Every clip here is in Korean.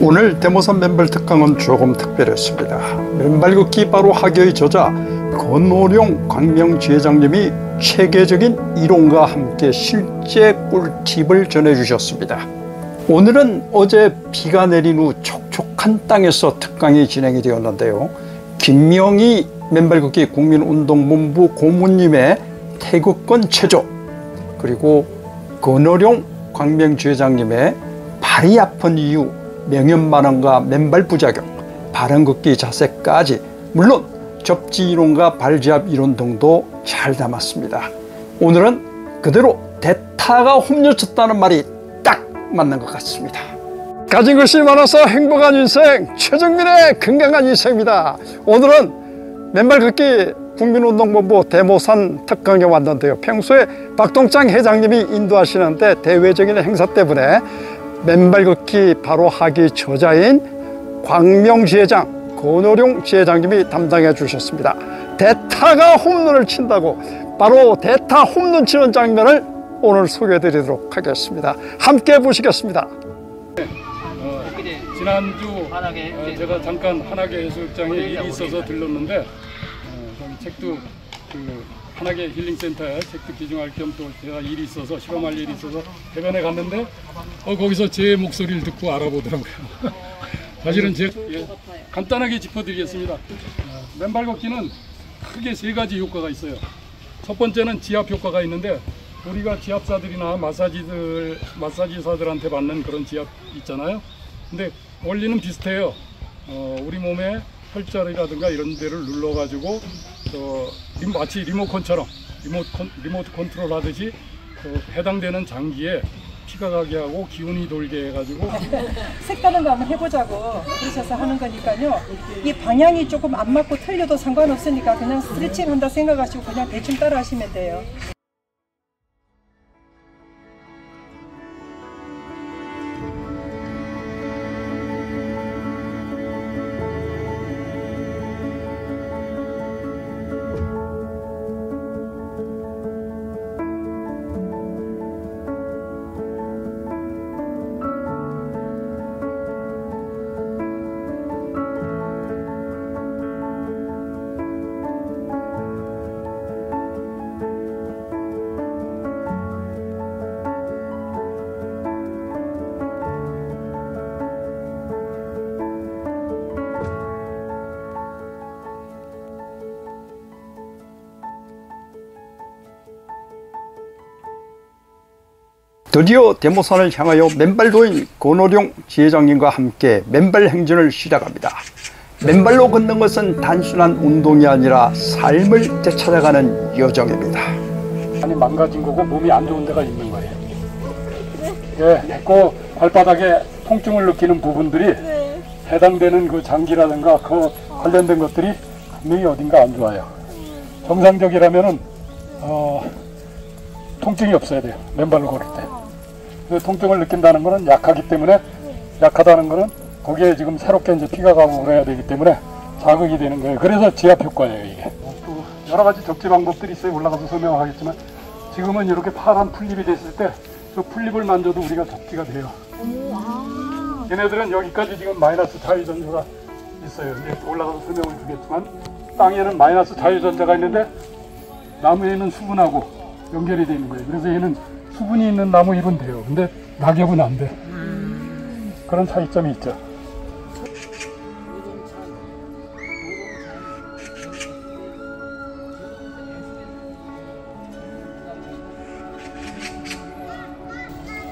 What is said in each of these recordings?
오늘 대모산 맨발 특강은 조금 특별했습니다. 맨발 걷기 바로 하기의 저자 권오룡 광명지회장님이 체계적인 이론과 함께 실제 꿀팁을 전해주셨습니다. 오늘은 어제 비가 내린 후 촉촉한 땅에서 특강이 진행이 되었는데요. 김명희 맨발걷기 국민운동본부 고문님의 태극권 체조, 그리고 권오룡 광명지회장님의 발이 아픈 이유, 명현반응과 맨발 부작용, 바람걷기 자세까지, 물론 접지 이론과 발지압 이론 등도 잘 담았습니다. 오늘은 그대로 대타가 홈녀쳤다는 말이 딱 맞는 것 같습니다. 가진 것이 많아서 행복한 인생, 최정민의 건강한 인생입니다. 오늘은 맨발걷기 국민운동본부 대모산 특강에 왔는데요. 평소에 박동창 회장님이 인도하시는데 대외적인 행사 때문에 맨발걷기 바로 하기 저자인 광명지회장 권오룡 지회장님이 담당해 주셨습니다. 대타가 홈런을 친다고, 바로 대타 홈런 치는 장면을 오늘 소개해 드리도록 하겠습니다. 함께 보시겠습니다. 지난주 제가 잠깐 한하계 해수욕장에 일이 있어서 들렀는데 거기 책도 한하계 힐링센터에 책도 기증할 겸 또 제가 일이 있어서 실험할 일이 있어서 해변에 갔는데 거기서 제 목소리를 듣고 알아보더라고요. 사실은 제가 간단하게 짚어드리겠습니다. 맨발 걷기는 크게 세 가지 효과가 있어요. 첫 번째는 지압 효과가 있는데, 우리가 지압사들이나 마사지사들한테 받는 그런 지압 있잖아요. 근데 원리는 비슷해요. 우리 몸의 혈자리라든가 이런 데를 눌러가지고 마치 리모컨처럼 리모트 컨트롤 하듯이 해당되는 장기에 피가 가게 하고 기운이 돌게 해가지고 색다른 거 한번 해보자고 그러셔서 하는 거니까요. 이 방향이 조금 안 맞고 틀려도 상관없으니까 그냥 스트레칭 한다 생각하시고 그냥 대충 따라 하시면 돼요. 드디어 대모산을 향하여 맨발도인 권오룡 지회장님과 함께 맨발 행진을 시작합니다. 맨발로 걷는 것은 단순한 운동이 아니라 삶을 되찾아가는 여정입니다. 많이 망가진 거고 몸이 안 좋은 데가 있는 거예요. 예, 그 발바닥에 통증을 느끼는 부분들이 해당되는 그 장기라든가 그 관련된 것들이 분명히 어딘가 안 좋아요. 정상적이라면은 통증이 없어야 돼요. 맨발로 걸을 때. 그 통증을 느낀다는 것은 약하기 때문에, 약하다는 것은 거기에 지금 새롭게 이제 피가 가고 그래야 되기 때문에 자극이 되는 거예요. 그래서 지압 효과예요, 이게. 여러 가지 적지 방법들이 있어요. 올라가서 설명하겠지만, 지금은 이렇게 파란 풀립이 됐을 때 저 풀립을 만져도 우리가 적지가 돼요. 얘네들은 여기까지 지금 마이너스 자유전자가 있어요. 이제 올라가서 설명을 주겠지만, 땅에는 마이너스 자유전자가 있는데 나무에는 수분하고 연결이 되어 있는 거예요. 그래서 얘는 수분이 있는 나무 잎은 돼요. 근데 낙엽은 안 돼. 그런 차이점이 있죠.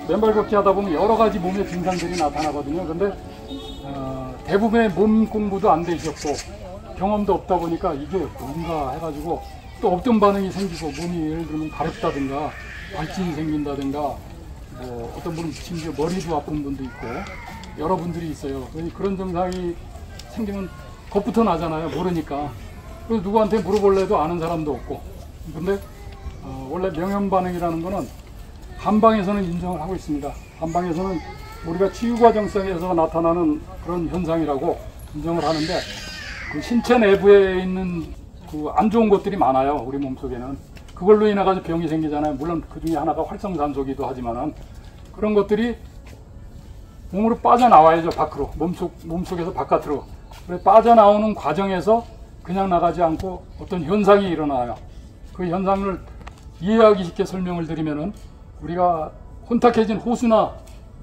맨발 걷기 하다 보면 여러 가지 몸의 증상들이 나타나거든요. 근데 대부분의 몸 공부도 안 되셨고 경험도 없다 보니까 이게 뭔가 해가지고 또 없던 반응이 생기고, 몸이 예를 들면 가렵다든가 발진이 생긴다든가, 뭐 어떤 분은 심지어 머리도 아픈 분도 있고 여러 분들이 있어요. 그런 증상이 생기면 겁부터 나잖아요. 모르니까. 그래서 누구한테 물어볼래도 해도 아는 사람도 없고. 근데 원래 명현반응이라는 거는 한방에서는 인정을 하고 있습니다. 한방에서는 우리가 치유과정성에서 나타나는 그런 현상이라고 인정을 하는데, 그 신체 내부에 있는 그 안 좋은 것들이 많아요. 우리 몸속에는. 그걸로 인해 가지고 병이 생기잖아요. 물론 그 중에 하나가 활성산소기도 하지만은, 그런 것들이 몸으로 빠져나와야죠. 밖으로. 몸속에서 바깥으로. 그래 빠져나오는 과정에서 그냥 나가지 않고 어떤 현상이 일어나요. 그 현상을 이해하기 쉽게 설명을 드리면은, 우리가 혼탁해진 호수나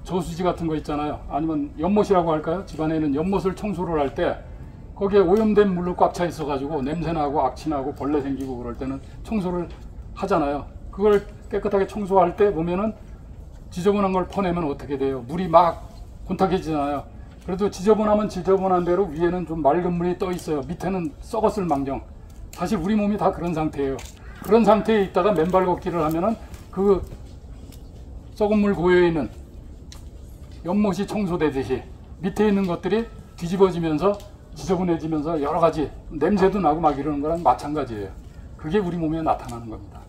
저수지 같은 거 있잖아요. 아니면 연못이라고 할까요? 집안에는 연못을 청소를 할 때 거기에 오염된 물로 꽉 차 있어가지고 냄새나고 악취나고 벌레 생기고 그럴 때는 청소를 하잖아요. 그걸 깨끗하게 청소할 때 보면은 지저분한 걸 퍼내면 어떻게 돼요? 물이 막 혼탁해지잖아요. 그래도 지저분하면 지저분한 대로 위에는 좀 맑은 물이 떠 있어요. 밑에는 썩었을 망정. 사실 우리 몸이 다 그런 상태예요. 그런 상태에 있다가 맨발 걷기를 하면은 그 썩은 물 고여있는 연못이 청소되듯이 밑에 있는 것들이 뒤집어지면서 지저분해지면서 여러 가지 냄새도 나고 막 이러는 거랑 마찬가지예요. 그게 우리 몸에 나타나는 겁니다.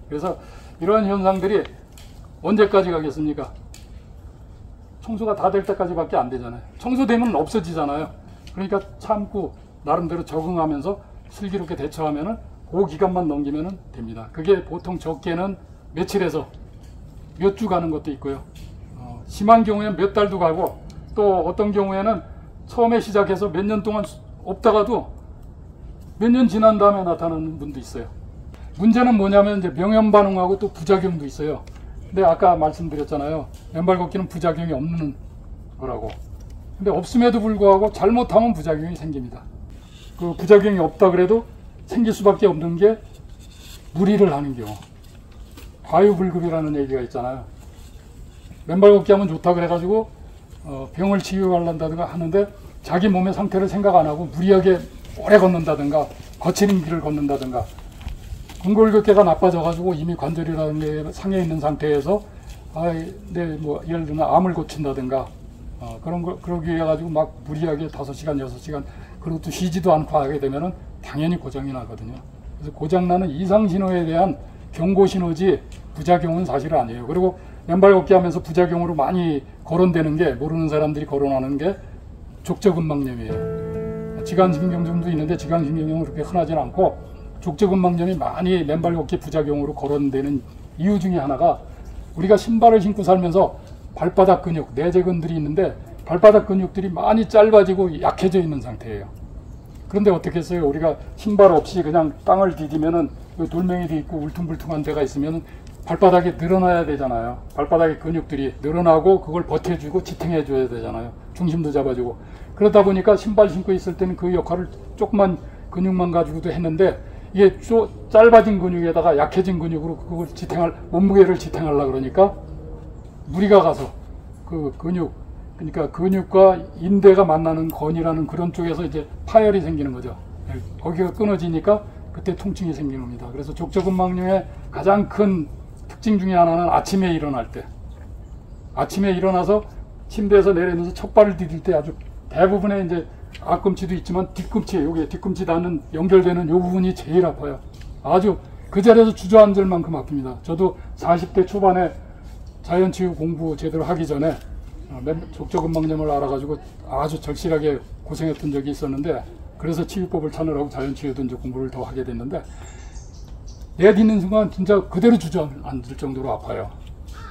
그래서 이러한 현상들이 언제까지 가겠습니까? 청소가 다 될 때까지밖에 안 되잖아요. 청소되면 없어지잖아요. 그러니까 참고 나름대로 적응하면서 슬기롭게 대처하면은 그 기간만 넘기면 됩니다. 그게 보통 적게는 며칠에서 몇 주 가는 것도 있고요. 심한 경우에는 몇 달도 가고, 또 어떤 경우에는 처음에 시작해서 몇 년 동안 없다가도 몇 년 지난 다음에 나타나는 분도 있어요. 문제는 뭐냐면 이제 명현 반응하고 또 부작용도 있어요. 근데 아까 말씀드렸잖아요. 맨발 걷기는 부작용이 없는 거라고. 근데 없음에도 불구하고 잘못하면 부작용이 생깁니다. 그 부작용이 없다 그래도 생길 수밖에 없는 게 무리를 하는 경우. 과유불급이라는 얘기가 있잖아요. 맨발 걷기 하면 좋다 그래가지고 병을 치유하려다든가 하는데 자기 몸의 상태를 생각 안 하고 무리하게 오래 걷는다든가 거치는 길을 걷는다든가, 근골격계가 나빠져가지고 이미 관절이라는 게 상해 있는 상태에서 뭐 예를 들면 암을 고친다든가 그러기 위해 가지고 막 무리하게 5시간 6시간 그리고 또 쉬지도 않고 하게 되면은 당연히 고장이 나거든요. 그래서 고장나는 이상 신호에 대한 경고 신호지 부작용은 사실 아니에요. 그리고 맨발 걷기 하면서 부작용으로 많이 거론되는 게, 모르는 사람들이 거론하는 게 족저근막염이에요. 지간신경염도 있는데 지간신경염은 그렇게 흔하진 않고, 족저근막염이 많이 맨발 걷기 부작용으로 거론되는 이유 중에 하나가, 우리가 신발을 신고 살면서 발바닥 근육, 내재근들이 있는데 발바닥 근육들이 많이 짧아지고 약해져 있는 상태예요. 그런데 어떻게 했어요? 우리가 신발 없이 그냥 땅을 디디면은 돌멩이도 있고 울퉁불퉁한 데가 있으면 발바닥이 늘어나야 되잖아요. 발바닥의 근육들이 늘어나고 그걸 버텨주고 지탱해 줘야 되잖아요. 중심도 잡아주고. 그러다 보니까 신발 신고 있을 때는 그 역할을 조그만 근육만 가지고도 했는데, 이게 짧아진 근육에다가 약해진 근육으로 그걸 몸무게를 지탱하려고 그러니까 무리가 가서 그 그러니까 근육과 인대가 만나는 건이라는 그런 쪽에서 이제 파열이 생기는 거죠. 거기가 끊어지니까 그때 통증이 생기는 겁니다. 그래서 족저근막염의 가장 큰 특징 중에 하나는 아침에 일어날 때, 아침에 일어나서 침대에서 내리면서 첫 발을 디딜 때 아주 대부분의 이제 앞꿈치도 있지만 뒤꿈치, 여기 뒤꿈치 닿는 연결되는 이 부분이 제일 아파요. 아주 그 자리에서 주저앉을 만큼 아픕니다. 저도 40대 초반에 자연치유 공부 제대로 하기 전에 족저근막염을 알아가지고 아주 절실하게 고생했던 적이 있었는데, 그래서 치유법을 찾느라고 자연치유도 이제 공부를 더 하게 됐는데, 내딛는 순간 진짜 그대로 주저앉을 정도로 아파요.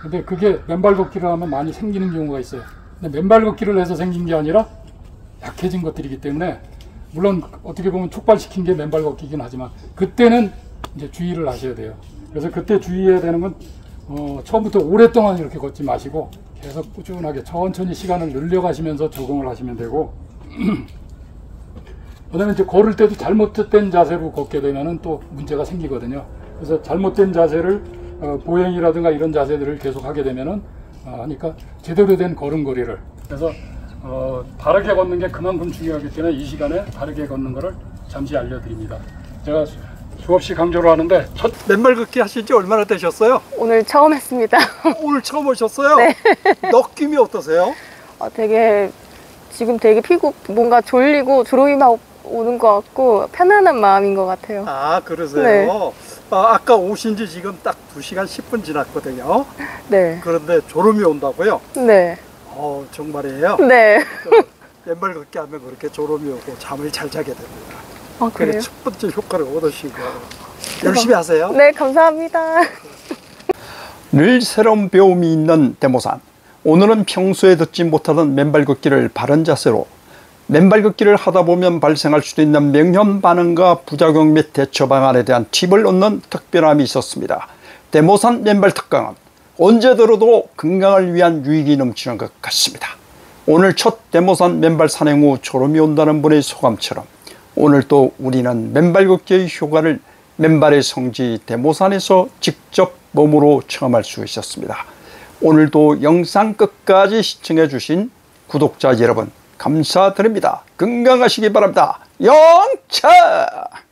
근데 그게 맨발 걷기를 하면 많이 생기는 경우가 있어요. 근데 맨발 걷기를 해서 생긴 게 아니라 약해진 것들이기 때문에, 물론 어떻게 보면 촉발시킨 게 맨발 걷기긴 하지만 그때는 이제 주의를 하셔야 돼요. 그래서 그때 주의해야 되는 건 처음부터 오랫동안 이렇게 걷지 마시고 계속 꾸준하게 천천히 시간을 늘려가시면서 적응을 하시면 되고, 그다음에 이제 걸을 때도 잘못된 자세로 걷게 되면은 또 문제가 생기거든요. 그래서 잘못된 자세를 보행이라든가 이런 자세들을 계속 하게 되면은 하니까 제대로 된 걸음걸이를, 그래서 바르게 걷는 게 그만큼 중요하기 때문에 이 시간에 바르게 걷는 거를 잠시 알려드립니다. 제가 수없이 강조를 하는데, 첫 맨발 걷기 하신 지 얼마나 되셨어요? 오늘 처음 했습니다. 오늘 처음 오셨어요? 네. 느낌이 어떠세요? 지금 되게 뭔가 졸리고 주름이 막 오는 것 같고 편안한 마음인 것 같아요. 아, 그러세요? 네. 아까 오신 지 지금 딱 2시간 10분 지났거든요. 네. 그런데 졸음이 온다고요? 네. 정말이에요? 네. 맨발 걷기 하면 그렇게 졸음이 오고 잠을 잘 자게 됩니다. 그래요? 첫 번째 효과를 얻으시고 열심히 하세요. 네, 감사합니다. 늘 새로운 배움이 있는 대모산. 오늘은 평소에 듣지 못하던 맨발 걷기를 바른 자세로, 맨발 걷기를 하다 보면 발생할 수도 있는 명현 반응과 부작용 및 대처 방안에 대한 팁을 얻는 특별함이 있었습니다. 대모산 맨발 특강은 언제 들어도 건강을 위한 유익이 넘치는 것 같습니다. 오늘 첫 대모산 맨발 산행 후 졸음이 온다는 분의 소감처럼 오늘 또 우리는 맨발 걷기의 효과를 맨발의 성지 대모산에서 직접 몸으로 체험할 수 있었습니다. 오늘도 영상 끝까지 시청해 주신 구독자 여러분 감사드립니다. 건강하시기 바랍니다. 영차!